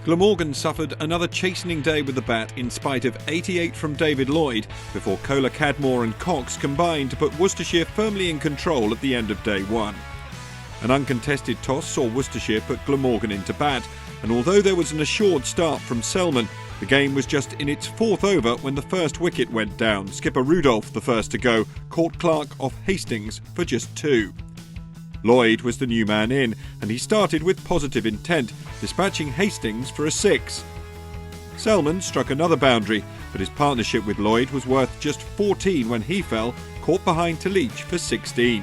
Glamorgan suffered another chastening day with the bat in spite of 88 from David Lloyd before Kohler, Cadmore and Cox combined to put Worcestershire firmly in control at the end of day one. An uncontested toss saw Worcestershire put Glamorgan into bat, and although there was an assured start from Selman, the game was just in its fourth over when the first wicket went down. Skipper Rudolph, the first to go, caught Clark off Hastings for just two. Lloyd was the new man in, and he started with positive intent, dispatching Hastings for a six. Selman struck another boundary, but his partnership with Lloyd was worth just 14 when he fell, caught behind to Leach for 16.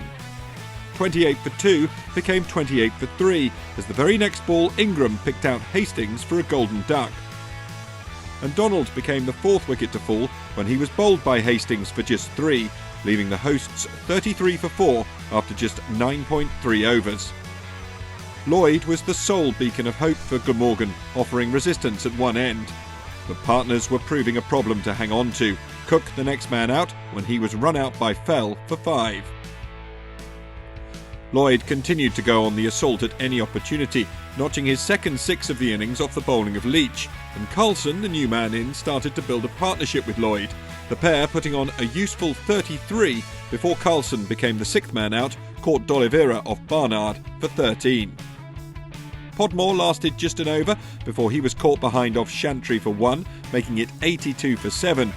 28 for 2 became 28 for 3, as the very next ball Ingram picked out Hastings for a golden duck. And Donald became the fourth wicket to fall when he was bowled by Hastings for just 3, leaving the hosts 33 for 4 after just 9.3 overs. Lloyd was the sole beacon of hope for Glamorgan, offering resistance at one end. But partners were proving a problem to hang on to. Cook, the next man out, when he was run out by Fell for 5. Lloyd continued to go on the assault at any opportunity, notching his second 6 of the innings off the bowling of Leach, and Carlson, the new man in, started to build a partnership with Lloyd, the pair putting on a useful 33 before Carlson became the 6th man out, caught D'Oliveira off Barnard for 13. Podmore lasted just an over before he was caught behind off Chantry for 1, making it 82 for 7,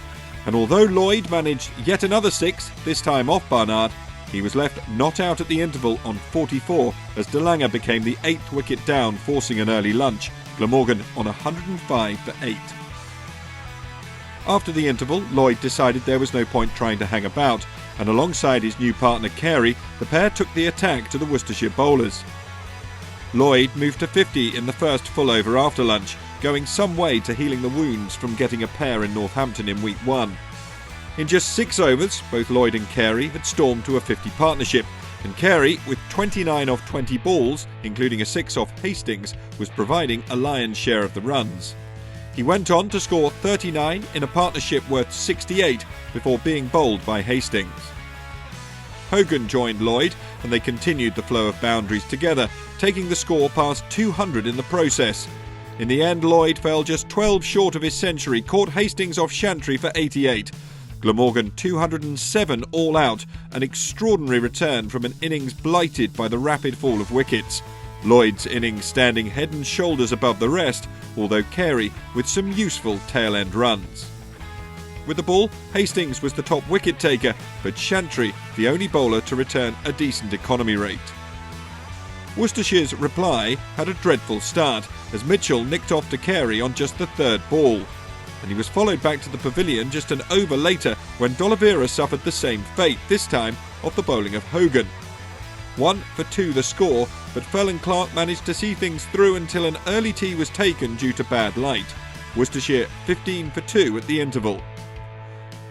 and although Lloyd managed yet another 6, this time off Barnard, he was left not out at the interval on 44 as De Lange became the 8th wicket down, forcing an early lunch, Glamorgan on 105 for 8. After the interval, Lloyd decided there was no point trying to hang about, and alongside his new partner Carey, the pair took the attack to the Worcestershire bowlers. Lloyd moved to 50 in the first full over after lunch, going some way to healing the wounds from getting a pair in Northampton in week 1. In just 6 overs, both Lloyd and Carey had stormed to a 50 partnership, and Carey, with 29 off 20 balls, including a 6 off Hastings, was providing a lion's share of the runs. He went on to score 39 in a partnership worth 68 before being bowled by Hastings. Hogan joined Lloyd, and they continued the flow of boundaries together, taking the score past 200 in the process. In the end, Lloyd fell just 12 short of his century, caught Hastings off Chantry for 88. Glamorgan 207 all out, an extraordinary return from an innings blighted by the rapid fall of wickets. Lloyd's innings standing head and shoulders above the rest, although Carey with some useful tail-end runs. With the ball, Hastings was the top wicket taker, but Chantry the only bowler to return a decent economy rate. Worcestershire's reply had a dreadful start, as Mitchell nicked off to Carey on just the 3rd ball, and he was followed back to the pavilion just an over later when D'Oliveira suffered the same fate, this time off the bowling of Hogan. 1 for 2 the score, but Fell and Clark managed to see things through until an early tee was taken due to bad light. Worcestershire 15 for 2 at the interval.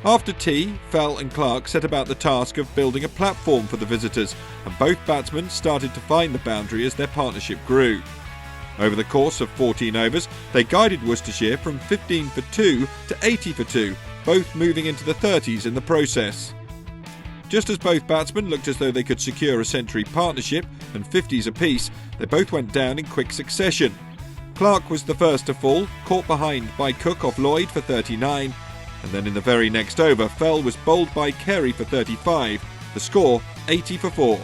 After tea, Fell and Clark set about the task of building a platform for the visitors, and both batsmen started to find the boundary as their partnership grew. Over the course of 14 overs, they guided Worcestershire from 15 for 2 to 80 for 2, both moving into the 30s in the process. Just as both batsmen looked as though they could secure a century partnership and 50s apiece, they both went down in quick succession. Clark was the first to fall, caught behind by Cook off Lloyd for 39, and then in the very next over, Fell was bowled by Carey for 35, the score 80 for 4.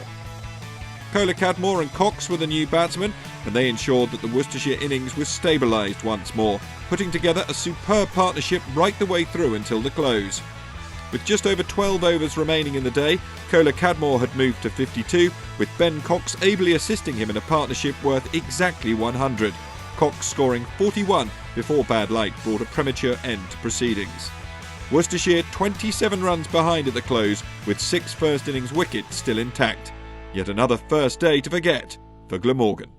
Kohler, Cadmore and Cox were the new batsmen, and they ensured that the Worcestershire innings was stabilised once more, putting together a superb partnership right the way through until the close. With just over 12 overs remaining in the day, Kohler, Cadmore had moved to 52, with Ben Cox ably assisting him in a partnership worth exactly 100, Cox scoring 41 before bad light brought a premature end to proceedings. Worcestershire 27 runs behind at the close, with 6 first innings wickets still intact. Yet another first day to forget for Glamorgan.